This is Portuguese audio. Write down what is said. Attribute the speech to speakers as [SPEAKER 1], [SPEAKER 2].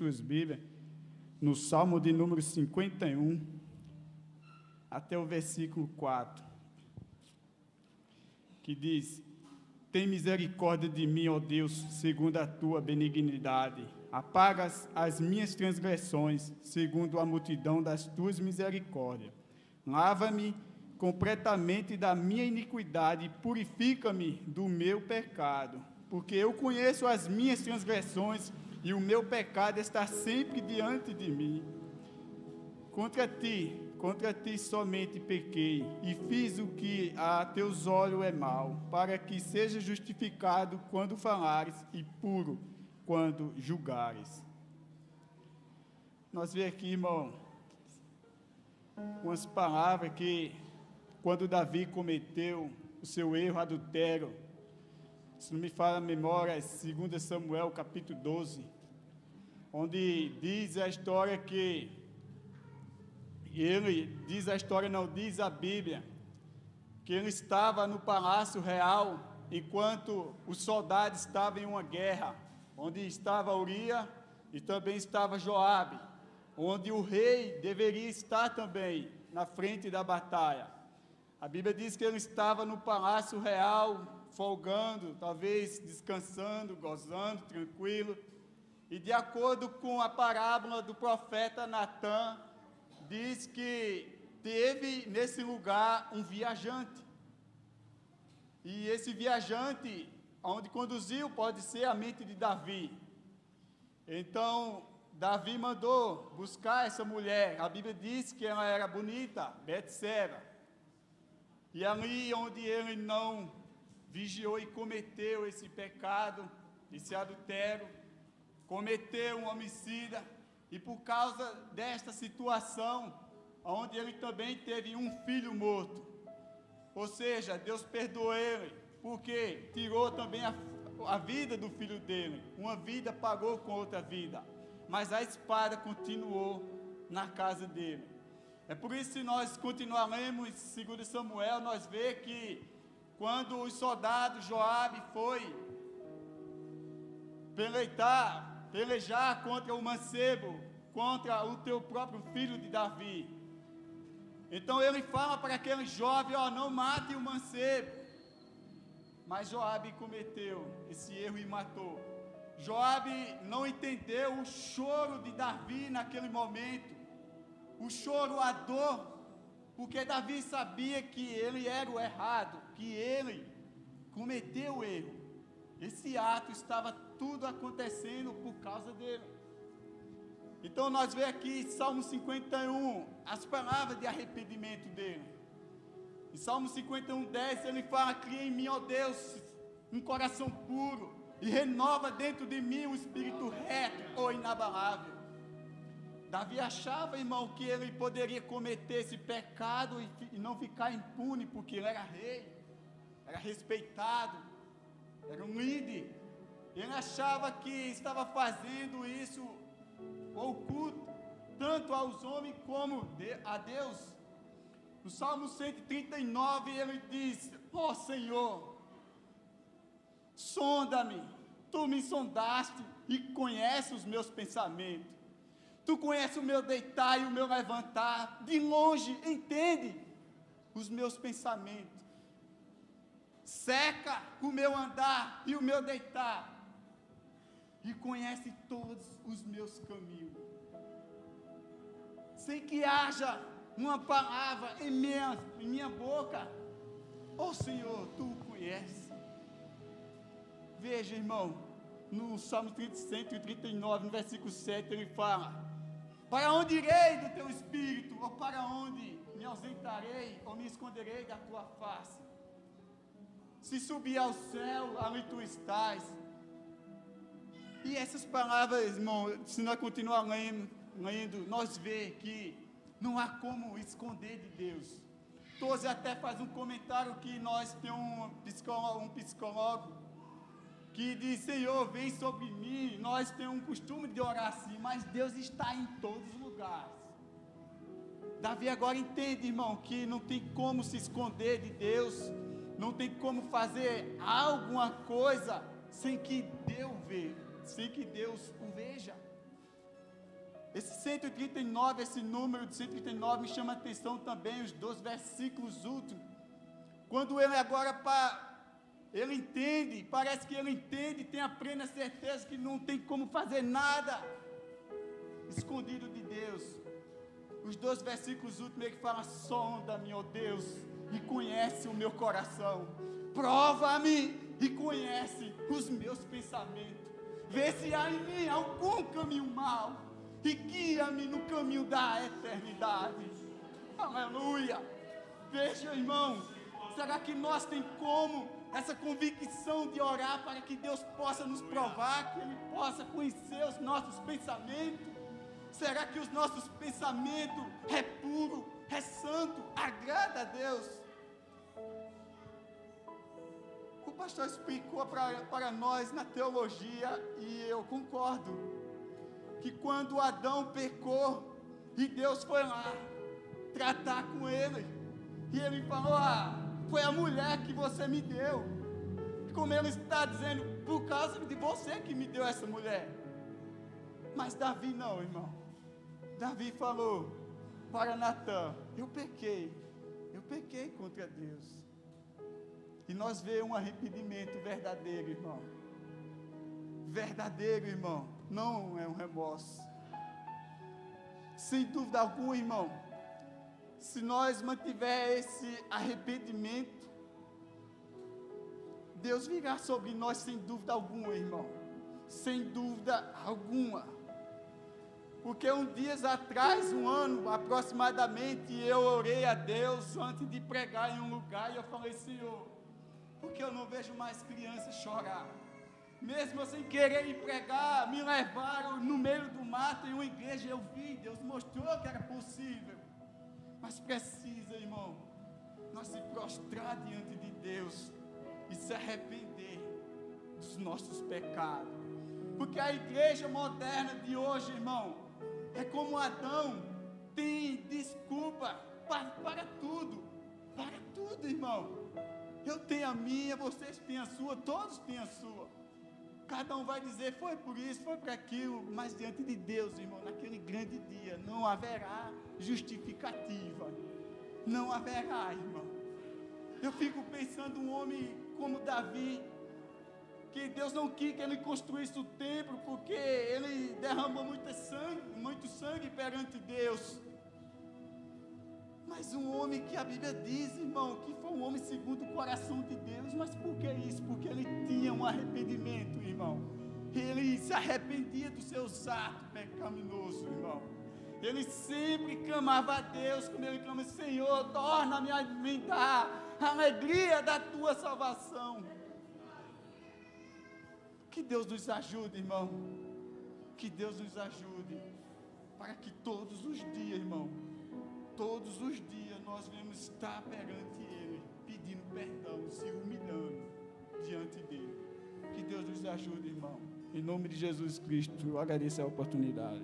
[SPEAKER 1] suas Bíblias, no Salmo de número 51, até o versículo 4, que diz: tem misericórdia de mim, ó Deus, segundo a tua benignidade. Apaga as minhas transgressões, segundo a multidão das tuas misericórdias. Lava-me completamente da minha iniquidade e purifica-me do meu pecado, porque eu conheço as minhas transgressões e o meu pecado está sempre diante de mim. Contra ti somente pequei e fiz o que a teus olhos é mal, para que seja justificado quando falares e puro quando julgares. Nós vemos aqui, irmão, umas palavras que, quando Davi cometeu o seu erro, adultério, se não me falha a memória, é 2 Samuel, capítulo 12, onde diz a história que diz a Bíblia, que ele estava no palácio real, enquanto os soldados estavam em uma guerra, onde estava Urias e também estava Joabe, onde o rei deveria estar também na frente da batalha. A Bíblia diz que ele estava no palácio real, folgando, talvez descansando, gozando, tranquilo, e de acordo com a parábola do profeta Natã, diz que teve nesse lugar um viajante, e esse viajante, onde conduziu, pode ser a mente de Davi. Então, Davi mandou buscar essa mulher. A Bíblia diz que ela era bonita, Betseba. E ali onde ele não vigiou e cometeu esse pecado, esse adultério, cometeu um homicida, e por causa desta situação, onde ele também teve um filho morto, ou seja, Deus perdoou ele, porque tirou também a vida do filho dele. Uma vida pagou com outra vida, mas a espada continuou na casa dele. É por isso que nós continuaremos em 2 Samuel, nós vemos que quando os soldados Joabe foi pelejar contra o mancebo, contra o teu próprio filho de Davi, então ele fala para aquele jovem: não mate o mancebo. Mas Joabe cometeu esse erro e matou. Joabe não entendeu o choro de Davi naquele momento, o choro, a dor, porque Davi sabia que ele era o errado, que ele cometeu o erro. Esse ato estava tudo acontecendo por causa dele. Então nós vemos aqui em Salmo 51 as palavras de arrependimento dele. Em Salmo 51:10 ele fala: cria em mim, ó Deus, um coração puro e renova dentro de mim um espírito reto ou inabalável. Davi achava, irmão, que ele poderia cometer esse pecado e não ficar impune, porque ele era rei, era respeitado, era um líder. Ele achava que estava fazendo isso oculto, tanto aos homens como a Deus. No Salmo 139 ele diz: ó Senhor, sonda-me, tu me sondaste e conheces os meus pensamentos. Tu conheces o meu deitar e o meu levantar, de longe entende os meus pensamentos. Seca o meu andar e o meu deitar, e conhece todos os meus caminhos. Sem que haja uma palavra em minha boca, ó Senhor, tu o conheces. Veja, irmão, no Salmo 139, no versículo 7, ele fala: para onde irei do teu espírito, ou para onde me ausentarei, ou me esconderei da tua face? Se subir ao céu, ali tu estás. E essas palavras, irmão, se nós continuarmos lendo, nós vemos que não há como esconder de Deus. Todos até fazem um comentário que nós temos um psicólogo que diz: Senhor, vem sobre mim. Nós temos um costume de orar assim, mas Deus está em todos os lugares. Davi agora entende, irmão, que não tem como se esconder de Deus, não tem como fazer alguma coisa sem que Deus o veja. Esse 139, esse número de 139 me chama a atenção também, os 2 versículos últimos. Quando ele agora, ele entende, parece que ele entende, tem a plena certeza que não tem como fazer nada escondido de Deus. Os 2 versículos últimos ele fala: sonda-me, ó Deus, e conhece o meu coração. Prova-me e conhece os meus pensamentos. Vê se há em mim algum caminho mau e guia-me no caminho da eternidade. Aleluia! Veja, irmão, será que nós temos como essa convicção de orar para que Deus possa nos provar, que Ele possa conhecer os nossos pensamentos? Será que os nossos pensamentos é puro, é santo, agrada a Deus? O pastor explicou para nós na teologia, e eu concordo, que quando Adão pecou, e Deus foi lá tratar com ele, e ele falou: foi a mulher que você me deu. Como ele está dizendo, por causa de você que me deu essa mulher. Mas Davi não, irmão. Davi falou para Natã: eu pequei contra Deus. E nós vemos um arrependimento verdadeiro, irmão. Verdadeiro, irmão. Não é um remorso. Sem dúvida alguma, irmão, se nós mantiver esse arrependimento, Deus virá sobre nós sem dúvida alguma, irmão. Sem dúvida alguma. Porque dias atrás, 1 ano aproximadamente, eu orei a Deus antes de pregar em um lugar, e eu falei: Senhor, porque eu não vejo mais crianças chorar. Mesmo sem querer ir pregar, me levaram no meio do mato em uma igreja, eu vi, Deus mostrou que era possível. Mas precisa, irmão, nós se prostrar diante de Deus e se arrepender dos nossos pecados. Porque a igreja moderna de hoje, irmão, é como Adão, tem desculpa para tudo, irmão. Eu tenho a minha, vocês têm a sua, todos têm a sua. Cada um vai dizer: foi por isso, foi por aquilo. Mas diante de Deus, irmão, naquele grande dia, não haverá justificativa. Não haverá, irmão. Eu fico pensando um homem como Davi, que Deus não quis que ele construísse o templo, porque ele derramou muito sangue perante Deus. Mas um homem que a Bíblia diz, irmão, que foi um homem segundo o coração de Deus. Mas por que isso? Porque ele tinha um arrependimento, irmão. Ele se arrependia do seu ato pecaminoso, irmão. Ele sempre clamava a Deus, como ele clama: Senhor, torna-me a me dar a alegria da tua salvação. Que Deus nos ajude, irmão. Que Deus nos ajude, para que todos os dias, irmão, todos os dias nós vamos estar perante Ele, pedindo perdão, se humilhando diante dEle. Que Deus nos ajude, irmão. Em nome de Jesus Cristo, eu agradeço a oportunidade.